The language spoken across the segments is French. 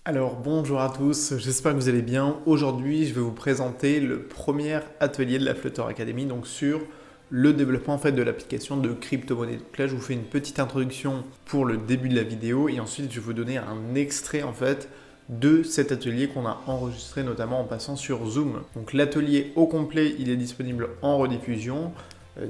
Alors bonjour à tous, j'espère que vous allez bien. Aujourd'hui, je vais vous présenter le premier atelier de la Flutter Academy, donc sur le développement en fait de l'application de crypto-monnaie. Donc là, je vous fais une petite introduction pour le début de la vidéo et ensuite je vais vous donner un extrait en fait de cet atelier qu'on a enregistré notamment en passant sur Zoom. Donc l'atelier au complet, il est disponible en rediffusion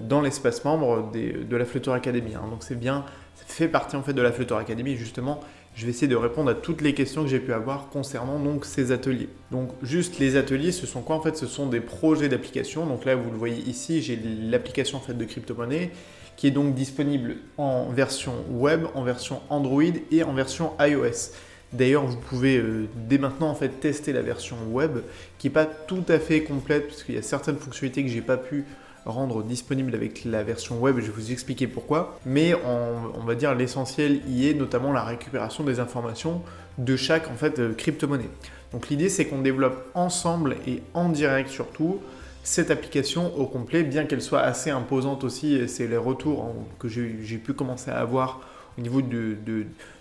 dans l'espace membre de la Flutter Academy. Donc c'est bien, ça fait partie en fait de la Flutter Academy. Justement, je vais essayer de répondre à toutes les questions que j'ai pu avoir concernant donc ces ateliers. Donc juste les ateliers, ce sont quoi en fait? Ce sont des projets d'application. Donc là, vous le voyez ici, j'ai l'application en fait de crypto-monnaie qui est donc disponible en version web, en version Android et en version iOS. D'ailleurs, vous pouvez dès maintenant en fait tester la version web qui n'est pas tout à fait complète parce qu'il y a certaines fonctionnalités que j'ai pas pu rendre disponible avec la version web, je vais vous expliquer pourquoi, mais on va dire l'essentiel y est notamment la récupération des informations de chaque en fait crypto-monnaie. Donc l'idée c'est qu'on développe ensemble et en direct surtout cette application au complet, bien qu'elle soit assez imposante aussi, et c'est les retours que j'ai pu commencer à avoir au niveau du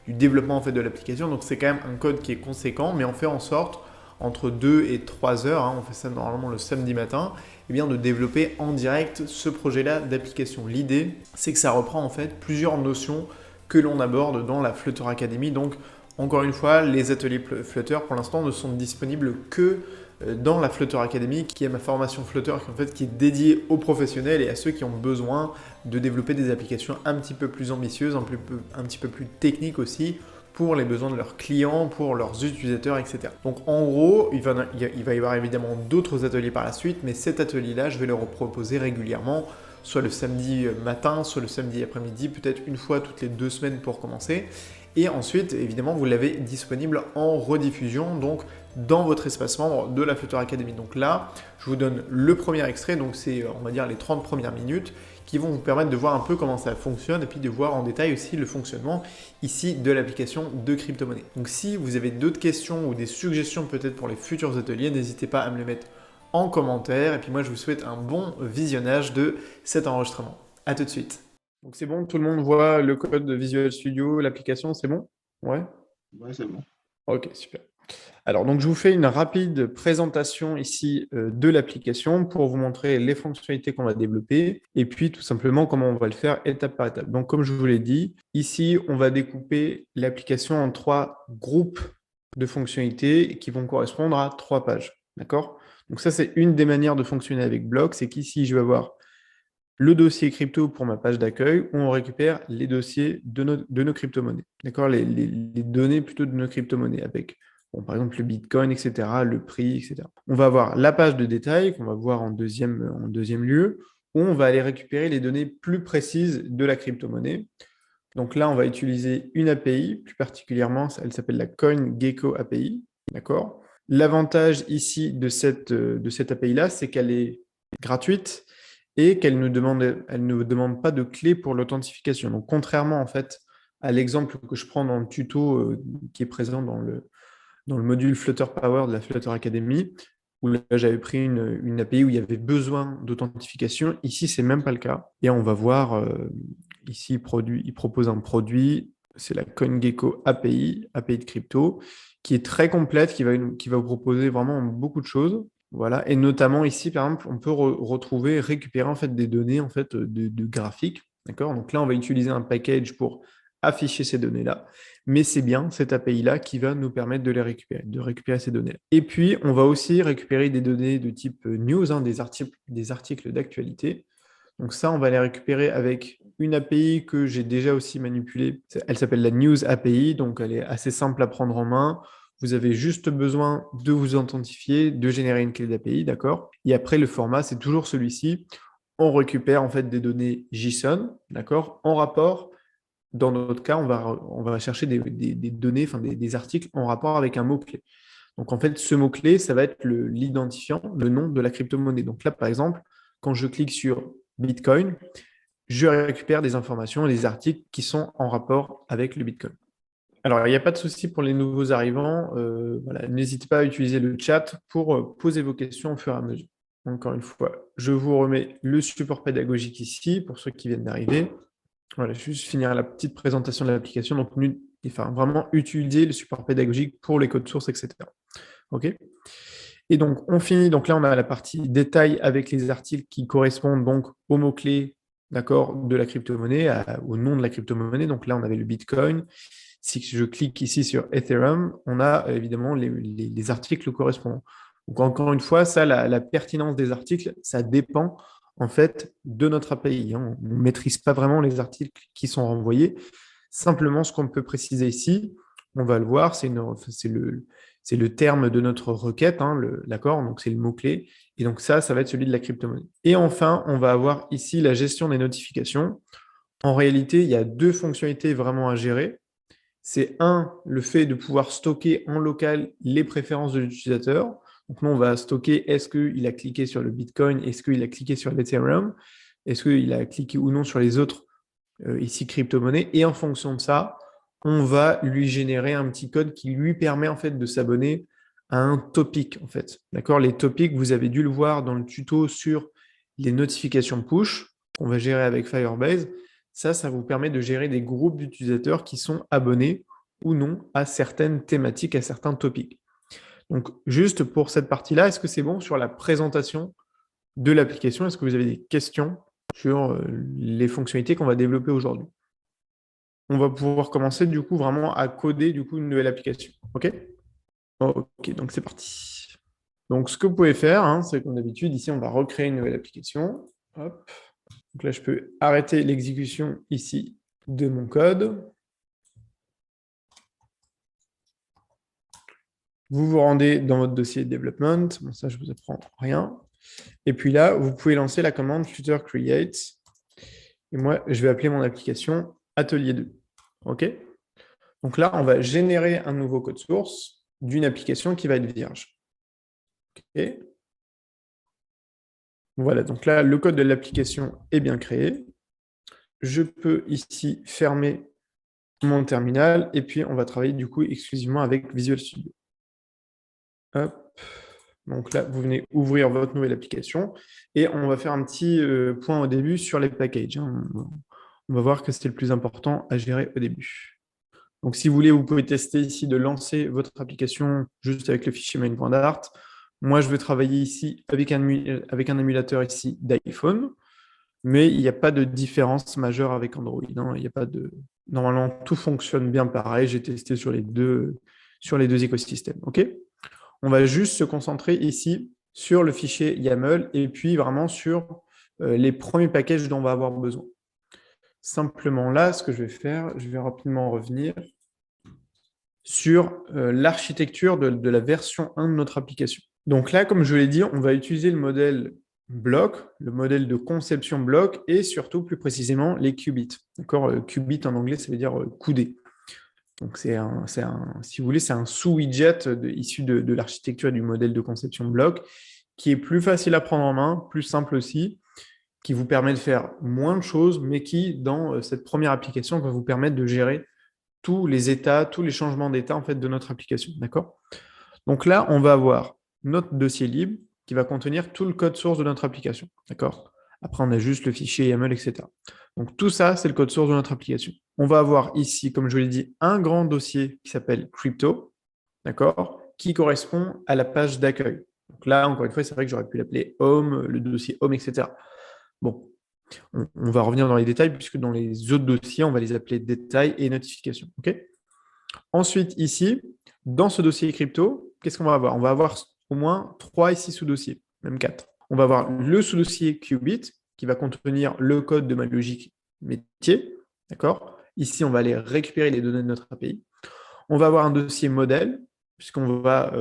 développement en fait de l'application. Donc c'est quand même un code qui est conséquent, mais on fait en sorte entre 2 et 3 heures, on fait ça normalement le samedi matin, et bien de développer en direct ce projet-là d'application. L'idée, c'est que ça reprend en fait plusieurs notions que l'on aborde dans la Flutter Academy. Donc, encore une fois, les ateliers Flutter, pour l'instant, ne sont disponibles que dans la Flutter Academy, qui est ma formation Flutter, qui est dédiée aux professionnels et à ceux qui ont besoin de développer des applications un petit peu plus ambitieuses, un petit peu plus techniques aussi, pour les besoins de leurs clients, pour leurs utilisateurs, etc. Donc en gros, il va y avoir évidemment d'autres ateliers par la suite, mais cet atelier-là, je vais le reproposer régulièrement, soit le samedi matin, soit le samedi après-midi, peut-être une fois toutes les 2 semaines pour commencer. Et ensuite, évidemment, vous l'avez disponible en rediffusion, donc dans votre espace membre de la Flutter Academy. Donc là, je vous donne le premier extrait, donc c'est, on va dire, les 30 premières minutes, qui vont vous permettre de voir un peu comment ça fonctionne et puis de voir en détail aussi le fonctionnement ici de l'application de crypto-monnaie. Donc si vous avez d'autres questions ou des suggestions peut-être pour les futurs ateliers, n'hésitez pas à me les mettre en commentaire. Et puis moi, je vous souhaite un bon visionnage de cet enregistrement. À tout de suite. Donc c'est bon, tout le monde voit le code de Visual Studio, l'application, c'est bon? Ouais. Ouais, c'est bon. Ok, super. Alors, donc, je vous fais une rapide présentation ici de l'application pour vous montrer les fonctionnalités qu'on va développer et puis tout simplement comment on va le faire étape par étape. Donc, comme je vous l'ai dit, ici, on va découper l'application en 3 groupes de fonctionnalités qui vont correspondre à 3 pages. D'accord? Donc, ça, c'est une des manières de fonctionner avec Block, c'est qu'ici, je vais avoir le dossier crypto pour ma page d'accueil où on récupère les dossiers de nos crypto-monnaies. D'accord? Les données plutôt de nos crypto-monnaies avec, bon, par exemple, le Bitcoin, etc., le prix, etc. On va avoir la page de détail qu'on va voir en deuxième lieu où on va aller récupérer les données plus précises de la crypto-monnaie. Donc là, on va utiliser une API, plus particulièrement, elle s'appelle la CoinGecko API. D'accord? L'avantage ici de cette API-là, c'est qu'elle est gratuite et elle ne demande pas de clé pour l'authentification. Donc, contrairement en fait à l'exemple que je prends dans le tuto qui est présent dans le module Flutter Power de la Flutter Academy, où là j'avais pris une API où il y avait besoin d'authentification. Ici, c'est même pas le cas. Et on va voir ici, il propose un produit, c'est la CoinGecko API, API de crypto, qui est très complète, qui va vous proposer vraiment beaucoup de choses. Voilà. Et notamment ici, par exemple, on peut récupérer en fait des données en fait de graphiques. D'accord? Donc là, on va utiliser un package pour afficher ces données-là. Mais c'est bien cette API-là qui va nous permettre de récupérer ces données. Et puis, on va aussi récupérer des données de type news, des articles d'actualité. Donc ça, on va les récupérer avec une API que j'ai déjà aussi manipulée. Elle s'appelle la News API, donc elle est assez simple à prendre en main. Vous avez juste besoin de vous authentifier, de générer une clé d'API, d'accord? Et après, le format, c'est toujours celui-ci. On récupère en fait des données JSON, d'accord, en rapport. Dans notre cas, on va chercher des données, enfin des articles en rapport avec un mot-clé. Donc en fait, ce mot-clé, ça va être l'identifiant, le nom de la crypto-monnaie. Donc là, par exemple, quand je clique sur Bitcoin, je récupère des informations et des articles qui sont en rapport avec le Bitcoin. Alors, il n'y a pas de souci pour les nouveaux arrivants. Voilà, n'hésitez pas à utiliser le chat pour poser vos questions au fur et à mesure. Encore une fois, je vous remets le support pédagogique ici pour ceux qui viennent d'arriver. Voilà, juste finir la petite présentation de l'application. Donc, enfin, vraiment utiliser le support pédagogique pour les codes sources, etc. OK. Et donc, on finit. Donc là, on a la partie détail avec les articles qui correspondent donc aux mots-clés, d'accord, de la crypto-monnaie, au nom de la crypto-monnaie. Donc là, on avait le Bitcoin. Si je clique ici sur Ethereum, on a évidemment les articles correspondants. Donc encore une fois, ça, la pertinence des articles, ça dépend en fait de notre API. On ne maîtrise pas vraiment les articles qui sont renvoyés. Simplement, ce qu'on peut préciser ici, on va le voir, c'est le terme de notre requête, hein, d'accord, donc c'est le mot-clé. Et donc ça va être celui de la crypto-monnaie. Et enfin, on va avoir ici la gestion des notifications. En réalité, il y a deux fonctionnalités vraiment à gérer. C'est le fait de pouvoir stocker en local les préférences de l'utilisateur. Donc nous, on va stocker est-ce qu'il a cliqué sur le Bitcoin, est-ce qu'il a cliqué sur l'Ethereum, est-ce qu'il a cliqué ou non sur les autres ici crypto-monnaies. Et en fonction de ça, on va lui générer un petit code qui lui permet en fait de s'abonner à un topic en fait. D'accord? Les topics, vous avez dû le voir dans le tuto sur les notifications push qu'on va gérer avec Firebase. Ça vous permet de gérer des groupes d'utilisateurs qui sont abonnés ou non à certaines thématiques, à certains topics. Donc, juste pour cette partie-là, est-ce que c'est bon sur la présentation de l'application? Est-ce que vous avez des questions sur les fonctionnalités qu'on va développer aujourd'hui? On va pouvoir commencer du coup vraiment à coder du coup une nouvelle application. OK? OK, donc c'est parti. Donc, ce que vous pouvez faire, hein, c'est comme d'habitude, ici, on va recréer une nouvelle application. Hop. Donc là, je peux arrêter l'exécution ici de mon code. Vous vous rendez dans votre dossier development. Bon, ça, je ne vous apprends rien. Et puis là, vous pouvez lancer la commande Flutter Create. Et moi, je vais appeler mon application Atelier 2. OK? Donc là, on va générer un nouveau code source d'une application qui va être vierge. OK? Voilà, donc là, le code de l'application est bien créé. Je peux ici fermer mon terminal et puis on va travailler du coup exclusivement avec Visual Studio. Hop. Donc là, vous venez ouvrir votre nouvelle application et on va faire un petit point au début sur les packages. Hein. On va voir que c'est le plus important à gérer au début. Donc si vous voulez, vous pouvez tester ici de lancer votre application juste avec le fichier main.dart. Moi, je vais travailler ici avec un émulateur ici d'iPhone, mais il n'y a pas de différence majeure avec Android. Hein. Il n'y a pas de... Normalement, tout fonctionne bien pareil. J'ai testé sur les deux écosystèmes. OK? On va juste se concentrer ici sur le fichier YAML et puis vraiment sur les premiers packages dont on va avoir besoin. Simplement là, ce que je vais faire, je vais rapidement revenir sur l'architecture de la version 1 de notre application. Donc là, comme je l'ai dit, on va utiliser le modèle bloc, le modèle de conception bloc et surtout plus précisément les qubits. D'accord, qubit en anglais, ça veut dire coudé. Donc si vous voulez, c'est un sous-widget issu de l'architecture du modèle de conception bloc qui est plus facile à prendre en main, plus simple aussi, qui vous permet de faire moins de choses, mais qui, dans cette première application, va vous permettre de gérer tous les états, tous les changements d'état en fait, de notre application. D'accord? Donc là, on va avoir notre dossier libre qui va contenir tout le code source de notre application. D'accord? Après, on a juste le fichier YAML, etc. Donc tout ça, c'est le code source de notre application. On va avoir ici, comme je l'ai dit, un grand dossier qui s'appelle Crypto, d'accord, qui correspond à la page d'accueil. Donc là, encore une fois, c'est vrai que j'aurais pu l'appeler Home, le dossier Home, etc. Bon, on va revenir dans les détails, puisque dans les autres dossiers, on va les appeler détails et notifications. Okay. Ensuite, ici, dans ce dossier crypto, qu'est-ce qu'on va avoir? On va avoir au moins 3 ici sous-dossiers, même 4. On va avoir le sous-dossier qubit, qui va contenir le code de ma logique métier. D'accord? Ici, on va aller récupérer les données de notre API. On va avoir un dossier modèle, puisqu'on va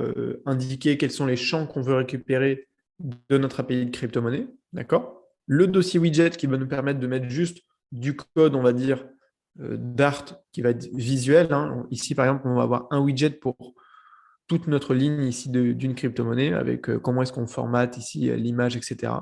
indiquer quels sont les champs qu'on veut récupérer de notre API de crypto-monnaie. D'accord? Le dossier widget qui va nous permettre de mettre juste du code, on va dire, Dart qui va être visuel. Hein. Ici, par exemple, on va avoir un widget pour toute notre ligne ici d'une crypto-monnaie avec comment est-ce qu'on formate ici l'image, etc.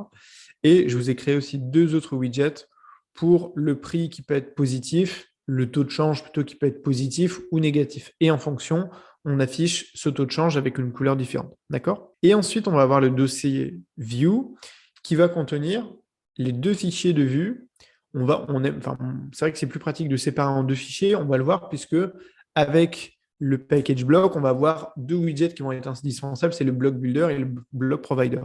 Et je vous ai créé aussi 2 autres widgets pour le prix qui peut être positif, le taux de change plutôt qui peut être positif ou négatif. Et en fonction, on affiche ce taux de change avec une couleur différente. D'accord? Et ensuite, on va avoir le dossier view qui va contenir les 2 fichiers de vue. C'est vrai que c'est plus pratique de séparer en 2 fichiers, on va le voir, puisque avec le package block, on va avoir deux widgets qui vont être indispensables, c'est le block builder et le block provider.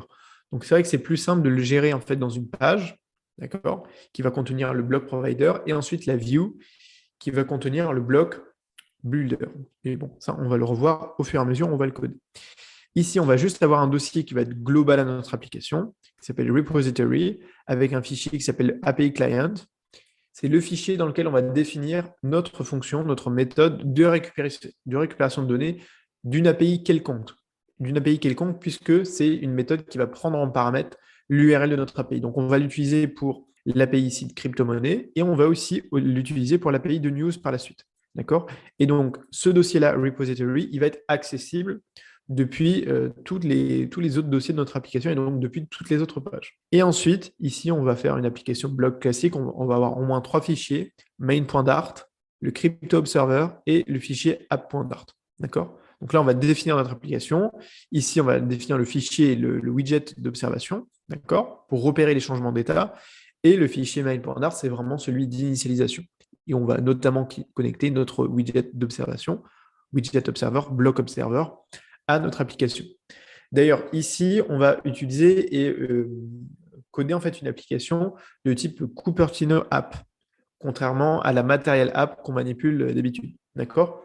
Donc c'est vrai que c'est plus simple de le gérer en fait dans une page, d'accord, qui va contenir le block provider et ensuite la view qui va contenir le block builder. Et bon, ça on va le revoir au fur et à mesure, on va le coder. Ici, on va juste avoir un dossier qui va être global à notre application, qui s'appelle repository, avec un fichier qui s'appelle API client. C'est le fichier dans lequel on va définir notre fonction, notre méthode de récupération de données d'une API quelconque. D'une API quelconque, puisque c'est une méthode qui va prendre en paramètre l'URL de notre API. Donc, on va l'utiliser pour l'API ici de crypto-monnaie et on va aussi l'utiliser pour l'API de news par la suite. D'accord? Et donc, ce dossier-là, repository, il va être accessible depuis tous les autres dossiers de notre application et donc depuis toutes les autres pages. Et ensuite, ici, on va faire une application blog classique. On va avoir au moins trois fichiers, main.dart, le crypto observer et le fichier app.dart. D'accord? Donc là, on va définir notre application. Ici, on va définir le fichier, le widget d'observation, d'accord, pour repérer les changements d'état. Et le fichier main.dart, c'est vraiment celui d'initialisation. Et on va notamment connecter notre widget d'observation, widget observer, block observer, à notre application. D'ailleurs, ici, on va utiliser et coder en fait une application de type Cupertino App, contrairement à la Material App qu'on manipule d'habitude. D'accord?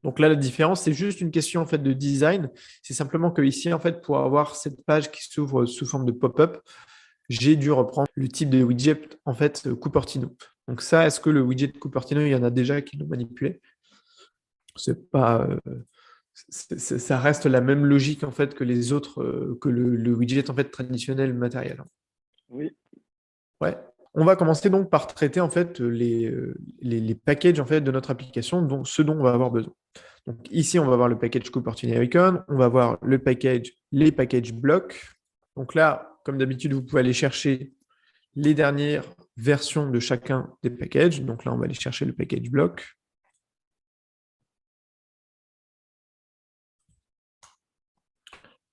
Donc là, la différence, c'est juste une question en fait de design. C'est simplement que ici, en fait, pour avoir cette page qui s'ouvre sous forme de pop-up, j'ai dû reprendre le type de widget en fait Cupertino. Donc ça, est-ce que le widget Cupertino, il y en a déjà qui l'ont manipulé? C'est pas ça reste la même logique en fait que les autres, que le widget en fait traditionnel matériel. Oui. Ouais. On va commencer donc par traiter en fait les packages en fait de notre application, donc ce dont on va avoir besoin. Donc ici, on va avoir le package Cupertino Icon, on va avoir les packages blocs. Donc là, comme d'habitude, vous pouvez aller chercher les dernières versions de chacun des packages. Donc là, on va aller chercher le package bloc.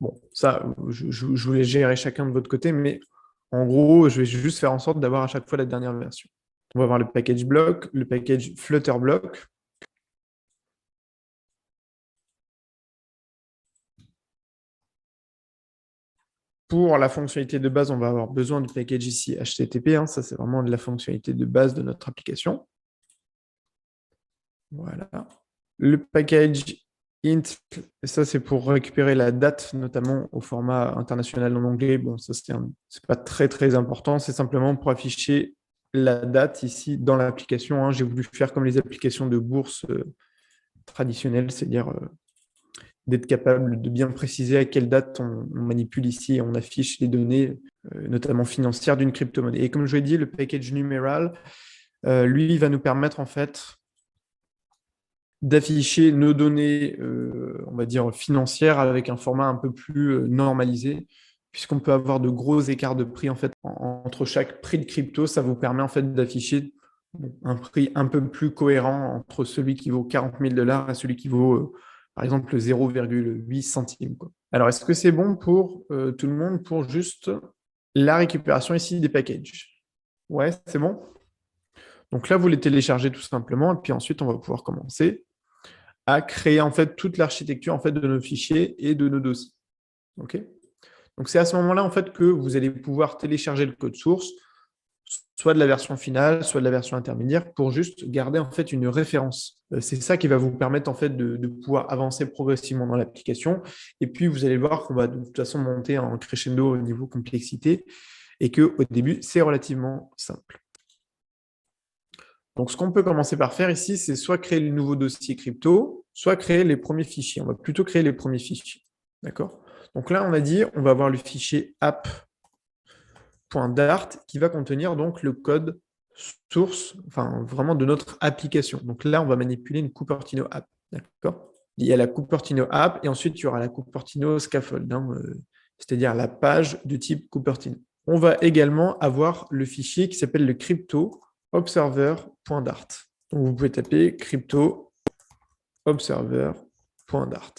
Bon, ça, je voulais gérer chacun de votre côté, mais en gros, je vais juste faire en sorte d'avoir à chaque fois la dernière version. On va avoir le package block, le package Flutter block. Pour la fonctionnalité de base, on va avoir besoin du package ici HTTP. Ça, c'est vraiment de la fonctionnalité de base de notre application. Voilà. Le package int, ça c'est pour récupérer la date, notamment au format international en anglais. Bon, ça c'est pas très très important, c'est simplement pour afficher la date ici dans l'application. J'ai voulu faire comme les applications de bourse traditionnelles, c'est-à-dire d'être capable de bien préciser à quelle date on manipule ici et on affiche les données, notamment financières d'une crypto-monnaie. Et comme je l'ai dit, le package numéral, lui, il va nous permettre en fait d'afficher nos données, on va dire, financières avec un format un peu plus normalisé, puisqu'on peut avoir de gros écarts de prix en fait, entre chaque prix de crypto. Ça vous permet en fait d'afficher un prix un peu plus cohérent entre celui qui vaut 40 000 $ et celui qui vaut, par exemple, 0,8 centimes. Quoi. Alors, est-ce que c'est bon pour tout le monde pour juste la récupération ici des packages? Ouais, c'est bon. Donc là, vous les téléchargez tout simplement, et puis ensuite, on va pouvoir commencer à créer en fait toute l'architecture en fait de nos fichiers et de nos dossiers. Ok. Donc c'est à ce moment-là en fait que vous allez pouvoir télécharger le code source, soit de la version finale, soit de la version intermédiaire, pour juste garder en fait une référence. C'est ça qui va vous permettre en fait de pouvoir avancer progressivement dans l'application. Et puis vous allez voir qu'on va de toute façon monter en crescendo au niveau complexité et que au début c'est relativement simple. Donc, ce qu'on peut commencer par faire ici, c'est soit créer le nouveau dossier crypto, soit créer les premiers fichiers. On va plutôt créer les premiers fichiers. D'accord? Donc là, on a dit, on va avoir le fichier app.dart qui va contenir donc le code source, enfin vraiment de notre application. Donc là, on va manipuler une Cupertino app. D'accord? Il y a la Cupertino app et ensuite, il y aura la Cupertino scaffold, c'est-à-dire la page de type Cupertino. On va également avoir le fichier qui s'appelle le crypto observer.dart. Donc vous pouvez taper crypto observer.dart.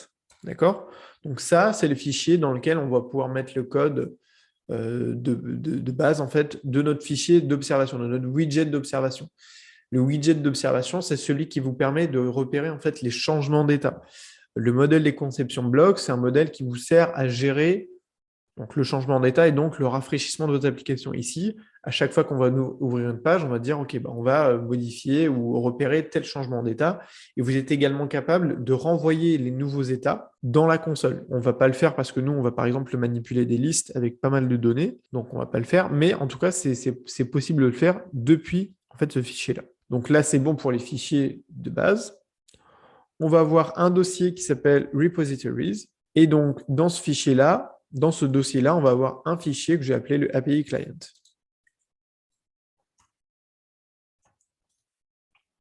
D'accord? Donc ça, c'est le fichier dans lequel on va pouvoir mettre le code de base en fait de notre fichier d'observation, de notre widget d'observation. Le widget d'observation, c'est celui qui vous permet de repérer en fait les changements d'état. Le modèle des conceptions blocs, c'est un modèle qui vous sert à gérer donc, le changement d'état et donc le rafraîchissement de votre application. Ici, à chaque fois qu'on va nous ouvrir une page, on va dire, OK, on va modifier ou repérer tel changement d'état. Et vous êtes également capable de renvoyer les nouveaux états dans la console. On ne va pas le faire parce que nous, on va par exemple manipuler des listes avec pas mal de données. Donc, on ne va pas le faire. Mais en tout cas, c'est possible de le faire depuis en fait, ce fichier-là. Donc là, c'est bon pour les fichiers de base. On va avoir un dossier qui s'appelle repositories. Et donc, dans ce fichier-là, dans ce dossier-là, on va avoir un fichier que j'ai appelé le API Client.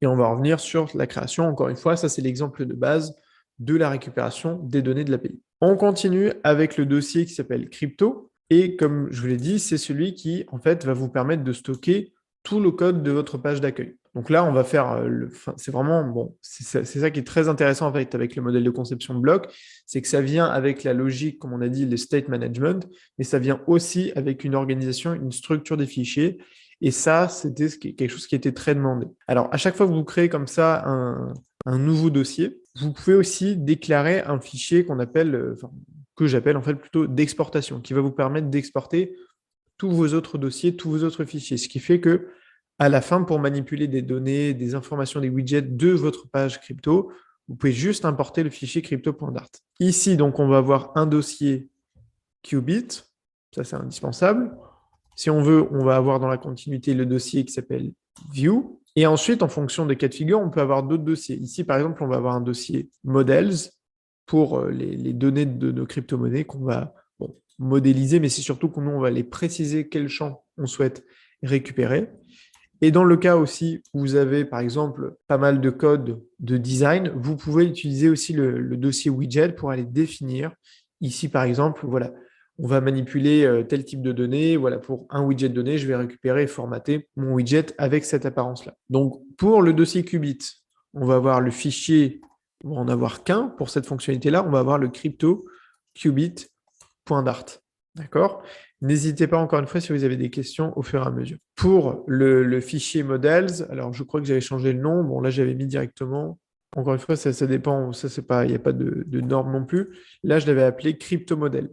Et on va revenir sur la création. Encore une fois, ça, c'est l'exemple de base de la récupération des données de l'API. On continue avec le dossier qui s'appelle Crypto. Et comme je vous l'ai dit, c'est celui qui, en fait, va vous permettre de stocker tout le code de votre page d'accueil. Donc là, on va faire, c'est vraiment, bon, c'est ça qui est très intéressant en fait, avec le modèle de conception de bloc, c'est que ça vient avec la logique, comme on a dit, le state management, mais ça vient aussi avec une organisation, une structure des fichiers. Et ça, c'était quelque chose qui était très demandé. Alors, à chaque fois que vous créez comme ça un nouveau dossier, vous pouvez aussi déclarer un fichier qu'on appelle, que j'appelle en fait plutôt d'exportation, qui va vous permettre d'exporter tous vos autres dossiers, tous vos autres fichiers. Ce qui fait que à la fin, pour manipuler des données, des informations, des widgets de votre page crypto, vous pouvez juste importer le fichier crypto.dart. Ici, donc, on va avoir un dossier Qubit. Ça, c'est indispensable. Si on veut, on va avoir dans la continuité le dossier qui s'appelle View. Et ensuite, en fonction des cas de figure, on peut avoir d'autres dossiers. Ici, par exemple, on va avoir un dossier Models pour les données de nos crypto-monnaies qu'on va modéliser, mais c'est surtout que nous, on va les préciser quel champ on souhaite récupérer. Et dans le cas aussi où vous avez, par exemple, pas mal de code de design, vous pouvez utiliser aussi le dossier widget pour aller définir. Ici, par exemple, voilà, on va manipuler tel type de données. Voilà, pour un widget donné, je vais récupérer et formater mon widget avec cette apparence-là. Donc, pour le dossier Qubit, on va avoir le fichier, on va en avoir qu'un pour cette fonctionnalité-là. On va avoir le crypto qubit.dart. D'accord? N'hésitez pas encore une fois si vous avez des questions au fur et à mesure. Pour le fichier models, alors je crois que j'avais changé le nom. Bon, là, j'avais mis directement. Encore une fois, ça dépend. Ça, c'est pas, il n'y a pas de norme non plus. Là, je l'avais appelé crypto-model.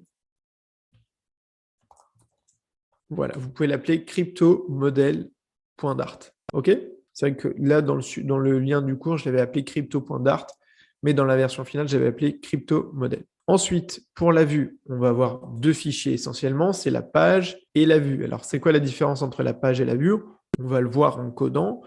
Voilà, vous pouvez l'appeler crypto-model.dart. OK? C'est vrai que là, dans le lien du cours, je l'avais appelé crypto.dart, mais dans la version finale, j'avais appelé crypto-model. Ensuite, pour la vue, on va avoir deux fichiers essentiellement, c'est la page et la vue. Alors, c'est quoi la différence entre la page et la vue? On va le voir en codant.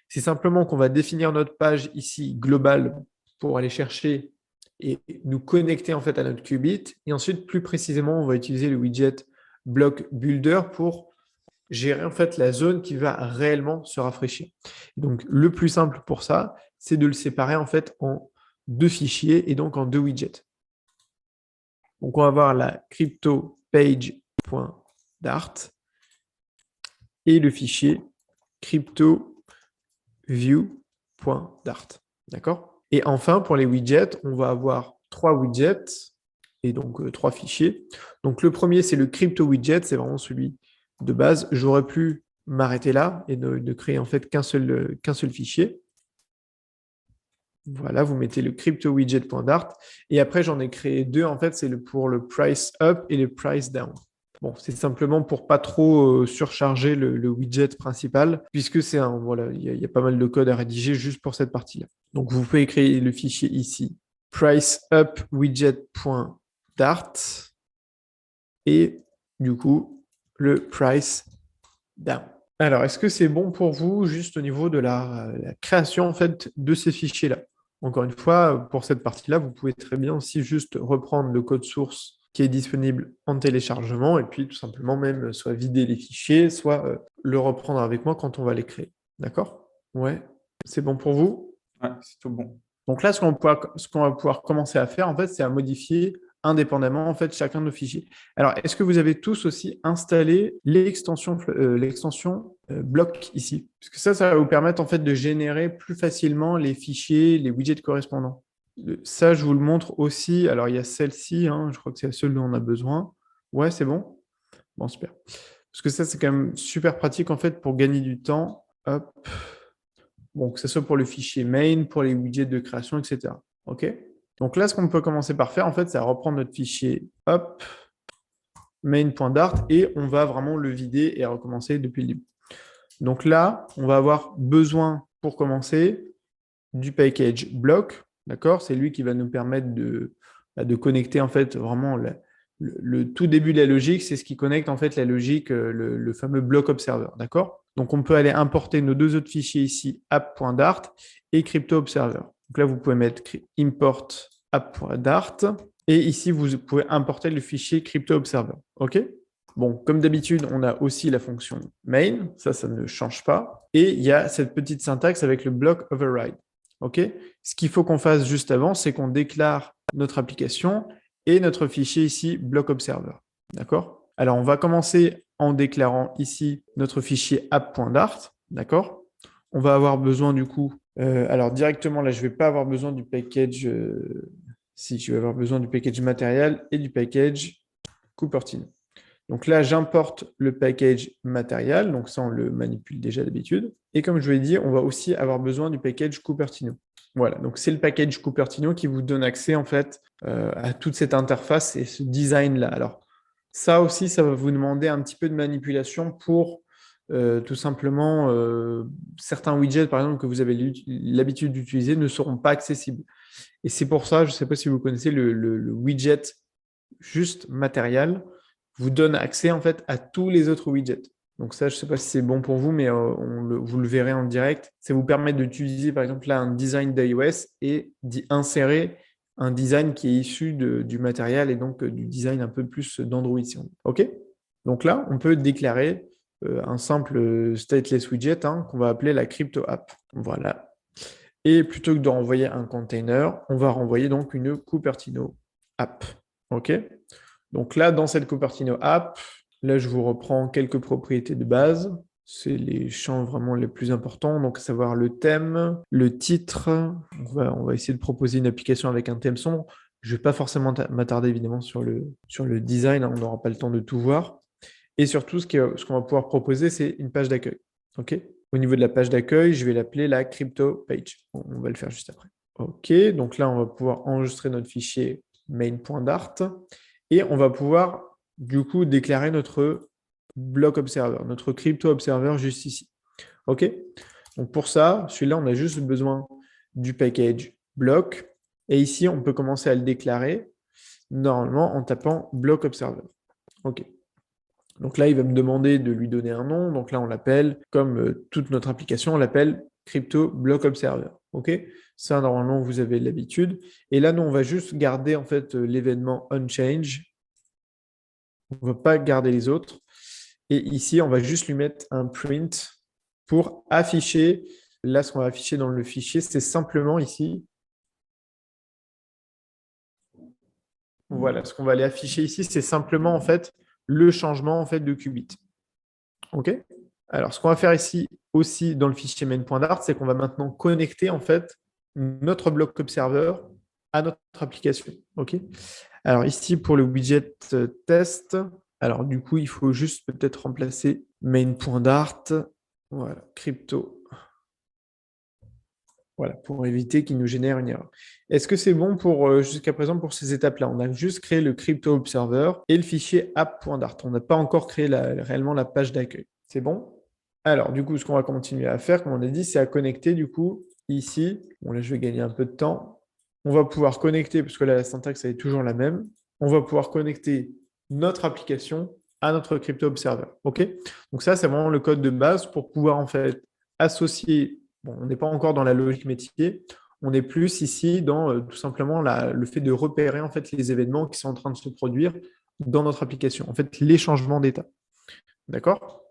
C'est simplement qu'on va définir notre page ici globale pour aller chercher et nous connecter en fait à notre qubit. Et ensuite, plus précisément, on va utiliser le widget block builder pour gérer en fait la zone qui va réellement se rafraîchir. Donc, le plus simple pour ça, c'est de le séparer en fait en deux fichiers et donc en deux widgets. Donc, on va avoir la crypto page.dart et le fichier crypto view.dart. D'accord? Et enfin, pour les widgets, on va avoir trois widgets et donc trois fichiers. Donc, le premier, c'est le crypto widget, c'est vraiment celui de base. J'aurais pu m'arrêter là et de créer en fait qu'un seul fichier. Voilà, vous mettez le crypto widget.dart et après j'en ai créé deux en fait, c'est pour le price up et le price down. Bon, c'est simplement pour pas trop surcharger le widget principal puisque c'est voilà, il y a pas mal de code à rédiger juste pour cette partie-là. Donc vous pouvez créer le fichier ici price up widget.dart et du coup le price down. Alors, est-ce que c'est bon pour vous juste au niveau de la création en fait de ces fichiers-là? Encore une fois, pour cette partie-là, vous pouvez très bien aussi juste reprendre le code source qui est disponible en téléchargement et puis tout simplement même soit vider les fichiers, soit le reprendre avec moi quand on va les créer. D'accord? Ouais, c'est bon pour vous? Ouais, c'est tout bon. Donc là, ce qu'on va pouvoir commencer à faire, en fait, c'est à modifier indépendamment en fait chacun de nos fichiers. Alors, est-ce que vous avez tous aussi installé l'extension bloc ici? Parce que ça va vous permettre en fait de générer plus facilement les fichiers, les widgets correspondants. Ça, je vous le montre aussi. Alors, il y a celle-ci, je crois que c'est la seule dont on a besoin. Ouais, c'est bon? Bon, super. Parce que ça, c'est quand même super pratique en fait pour gagner du temps. Hop. Bon, que ce soit pour le fichier main, pour les widgets de création, etc. OK? Donc là, ce qu'on peut commencer par faire, en fait, c'est à reprendre notre fichier, hop, main.dart, et on va vraiment le vider et recommencer depuis le début. Donc là, on va avoir besoin, pour commencer, du package block, d'accord? C'est lui qui va nous permettre de connecter, en fait, vraiment le tout début de la logique, c'est ce qui connecte, en fait, la logique, le fameux block observer, d'accord? Donc, on peut aller importer nos deux autres fichiers ici, app.dart et crypto-observer. Donc là, vous pouvez mettre import app.dart et ici, vous pouvez importer le fichier crypto-observer. OK? Bon, comme d'habitude, on a aussi la fonction main, ça ne change pas. Et il y a cette petite syntaxe avec le block override. OK? Ce qu'il faut qu'on fasse juste avant, c'est qu'on déclare notre application et notre fichier ici, block observer. D'accord? Alors, on va commencer en déclarant ici notre fichier app.dart. D'accord? On va avoir besoin du coup, alors directement là, je ne vais pas avoir besoin du package, si je vais avoir besoin du package matériel et du package Cupertino. Donc là, j'importe le package matériel, donc ça, on le manipule déjà d'habitude. Et comme je vous l'ai dit, on va aussi avoir besoin du package Cupertino. Voilà, donc c'est le package Cupertino qui vous donne accès en fait à toute cette interface et ce design-là. Alors ça aussi, ça va vous demander un petit peu de manipulation pour tout simplement certains widgets, par exemple, que vous avez l'habitude d'utiliser ne seront pas accessibles. Et c'est pour ça, je ne sais pas si vous connaissez le widget juste matériel, vous donne accès en fait à tous les autres widgets. Donc ça, je ne sais pas si c'est bon pour vous, mais vous le verrez en direct. Ça vous permet d'utiliser par exemple là un design d'iOS et d'y insérer un design qui est issu du matériel et donc du design un peu plus d'Android. OK? Donc là, on peut déclarer un simple stateless widget qu'on va appeler la crypto app. Voilà. Et plutôt que de renvoyer un container, on va renvoyer donc une Cupertino app. OK? Donc là, dans cette Cupertino app, là, je vous reprends quelques propriétés de base. C'est les champs vraiment les plus importants, donc à savoir le thème, le titre. On va essayer de proposer une application avec un thème sombre. Je ne vais pas forcément m'attarder évidemment sur le design, on n'aura pas le temps de tout voir. Et surtout, ce qu'on va pouvoir proposer, c'est une page d'accueil. OK? Au niveau de la page d'accueil, je vais l'appeler la crypto page. On va le faire juste après. OK, donc là, on va pouvoir enregistrer notre fichier main.dart et on va pouvoir du coup déclarer notre block observer, notre crypto observer juste ici. OK? Donc pour ça, celui-là, on a juste besoin du package block et ici, on peut commencer à le déclarer normalement en tapant block observer. OK. Donc là, il va me demander de lui donner un nom. Donc là, on l'appelle, comme toute notre application, on l'appelle Crypto Block Observer. OK? Ça, normalement, vous avez l'habitude. Et là, nous, on va juste garder en fait l'événement onChange. On ne va pas garder les autres. Et ici, on va juste lui mettre un print pour afficher. Là, ce qu'on va afficher dans le fichier, c'est simplement ici. Voilà, ce qu'on va aller afficher ici, c'est simplement en fait le changement en fait de qubit. OK? Alors, ce qu'on va faire ici aussi dans le fichier main.dart, c'est qu'on va maintenant connecter en fait notre bloc observer à notre application. OK? Alors ici, pour le widget test, alors du coup, il faut juste peut-être remplacer main.dart. Voilà, crypto. Voilà, pour éviter qu'il nous génère une erreur. Est-ce que c'est bon pour jusqu'à présent pour ces étapes-là? On a juste créé le crypto observer et le fichier app.dart. On n'a pas encore créé réellement la page d'accueil. C'est bon? Alors, du coup, ce qu'on va continuer à faire, comme on a dit, c'est à connecter, du coup, ici. Bon, là, je vais gagner un peu de temps. On va pouvoir connecter, parce que là, la syntaxe, elle est toujours la même. On va pouvoir connecter notre application à notre crypto observer. OK? Donc ça, c'est vraiment le code de base pour pouvoir, en fait, associer. Bon, on n'est pas encore dans la logique métier. On est plus ici dans tout simplement le fait de repérer, en fait, les événements qui sont en train de se produire dans notre application. En fait, les changements d'état. D'accord?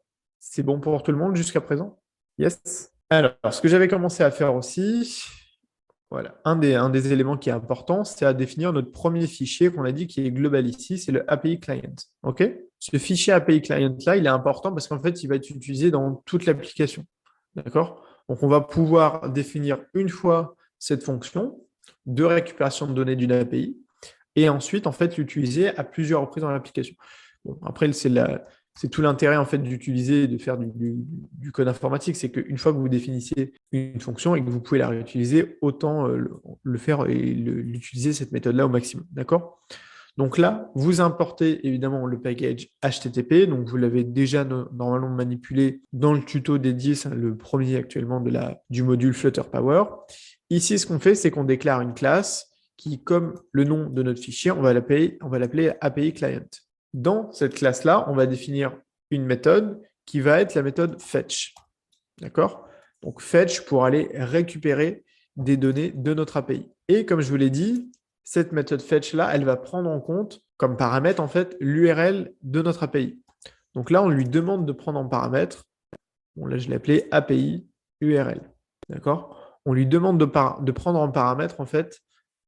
C'est bon pour tout le monde jusqu'à présent? Yes. Alors, ce que j'avais commencé à faire aussi, voilà, un des éléments qui est important, c'est à définir notre premier fichier qu'on a dit qui est global ici, c'est le API Client. OK? Ce fichier API Client-là, il est important parce qu'en fait, il va être utilisé dans toute l'application. D'accord? Donc, on va pouvoir définir une fois cette fonction de récupération de données d'une API et ensuite, en fait, l'utiliser à plusieurs reprises dans l'application. Bon, après, c'est C'est tout l'intérêt en fait d'utiliser, de faire du code informatique, c'est qu'une fois que vous définissez une fonction et que vous pouvez la réutiliser, autant le faire et l'utiliser cette méthode-là au maximum. D'accord? Donc là, vous importez évidemment le package HTTP, donc vous l'avez déjà normalement manipulé dans le tuto dédié, c'est le premier actuellement du module Flutter Power. Ici, ce qu'on fait, c'est qu'on déclare une classe qui, comme le nom de notre fichier, on va l'appeler API Client. Dans cette classe-là, on va définir une méthode qui va être la méthode fetch. D'accord? Donc fetch pour aller récupérer des données de notre API. Et comme je vous l'ai dit, cette méthode fetch-là, elle va prendre en compte comme paramètre en fait l'URL de notre API. Donc là, on lui demande de prendre en paramètre, bon là je l'ai appelé API URL. D'accord? On lui demande de prendre en paramètre en fait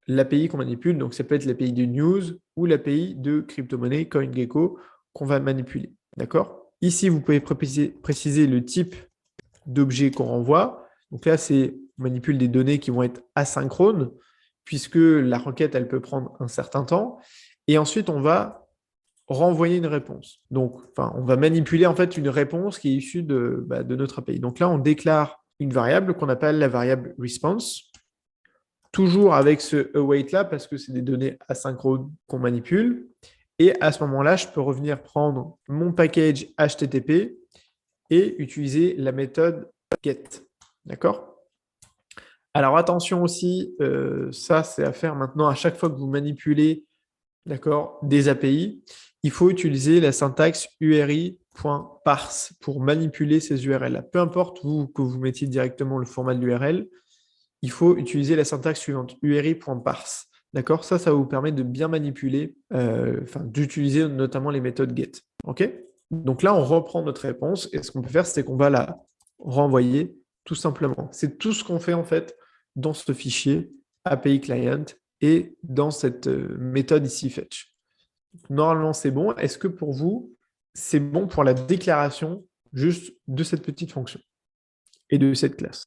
l'API qu'on manipule. Donc ça peut être l'API de news ou l'API de crypto-monnaie CoinGecko qu'on va manipuler. D'accord? Ici, vous pouvez préciser le type d'objet qu'on renvoie. Donc là, on manipule des données qui vont être asynchrones, puisque la requête, elle peut prendre un certain temps. Et ensuite, on va renvoyer une réponse. Donc, on va manipuler en fait une réponse qui est issue de notre API. Donc là, on déclare une variable qu'on appelle la variable response, toujours avec ce await là, parce que c'est des données asynchrones qu'on manipule. Et à ce moment-là, je peux revenir prendre mon package HTTP et utiliser la méthode get. D'accord? Alors attention aussi, ça c'est à faire maintenant à chaque fois que vous manipulez, d'accord, des API, il faut utiliser la syntaxe URI.parse pour manipuler ces URL-là. Peu importe que vous mettiez directement le format de l'URL, il faut utiliser la syntaxe suivante, URI.parse. D'accord? Ça va vous permettre de bien manipuler, d'utiliser notamment les méthodes get. OK? Donc là, on reprend notre réponse et ce qu'on peut faire, c'est qu'on va la renvoyer tout simplement. C'est tout ce qu'on fait en fait dans ce fichier API Client et dans cette méthode ici fetch. Normalement, c'est bon. Est-ce que pour vous, c'est bon pour la déclaration juste de cette petite fonction et de cette classe?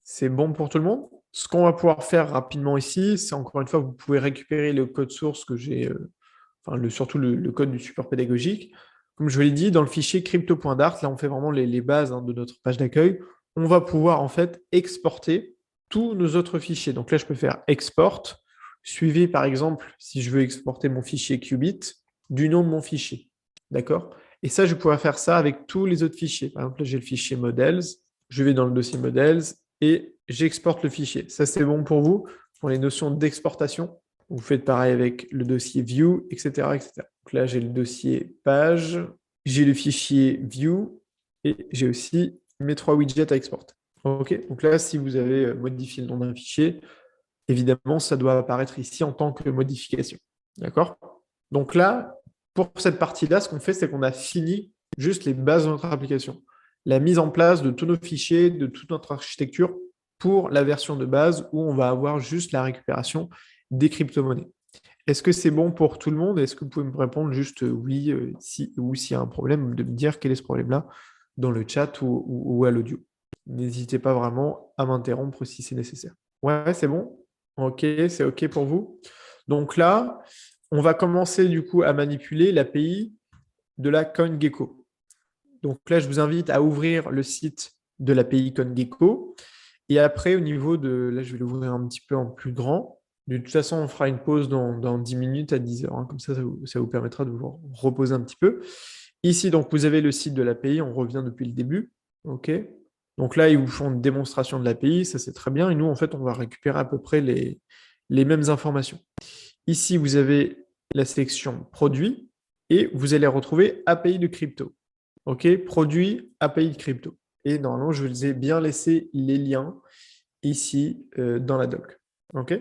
C'est bon pour tout le monde? Ce qu'on va pouvoir faire rapidement ici, c'est encore une fois, vous pouvez récupérer le code source que j'ai, surtout le code du support pédagogique. Comme je vous l'ai dit, dans le fichier crypto.dart, là on fait vraiment les bases de notre page d'accueil, on va pouvoir en fait exporter tous nos autres fichiers. Donc là, je peux faire export, suivi par exemple, si je veux exporter mon fichier Qubit, du nom de mon fichier. D'accord? Et ça, je vais pouvoir faire ça avec tous les autres fichiers. Par exemple, là, j'ai le fichier models, je vais dans le dossier models et j'exporte le fichier. Ça, c'est bon pour vous, pour les notions d'exportation. Vous faites pareil avec le dossier view, etc., etc. Donc là, j'ai le dossier page, j'ai le fichier view et j'ai aussi mes 3 widgets à exporter. OK. Donc là, si vous avez modifié le nom d'un fichier, évidemment, ça doit apparaître ici en tant que modification. D'accord? Donc là, pour cette partie-là, ce qu'on fait, c'est qu'on a fini juste les bases de notre application. La mise en place de tous nos fichiers, de toute notre architecture pour la version de base où on va avoir juste la récupération des crypto-monnaies. Est-ce que c'est bon pour tout le monde? Est-ce que vous pouvez me répondre juste oui ou s'il y a un problème, de me dire quel est ce problème-là dans le chat ou à l'audio. N'hésitez pas vraiment à m'interrompre si c'est nécessaire. Ouais, c'est bon? Ok, c'est ok pour vous? Donc là, on va commencer du coup à manipuler l'API de la CoinGecko. Donc là, je vous invite à ouvrir le site de l'API CoinGecko. Et après, au niveau de... Là, je vais l'ouvrir un petit peu en plus grand. De toute façon, on fera une pause dans 10 minutes à 10 heures. Comme ça vous permettra de vous reposer un petit peu. Ici, donc, vous avez le site de l'API. On revient depuis le début. OK. Donc là, ils vous font une démonstration de l'API. Ça, c'est très bien. Et nous, en fait, on va récupérer à peu près les mêmes informations. Ici, vous avez la section produits et vous allez retrouver API de crypto. OK. Produit, API de crypto. Et normalement, je vous ai bien laissé les liens ici dans la doc. OK?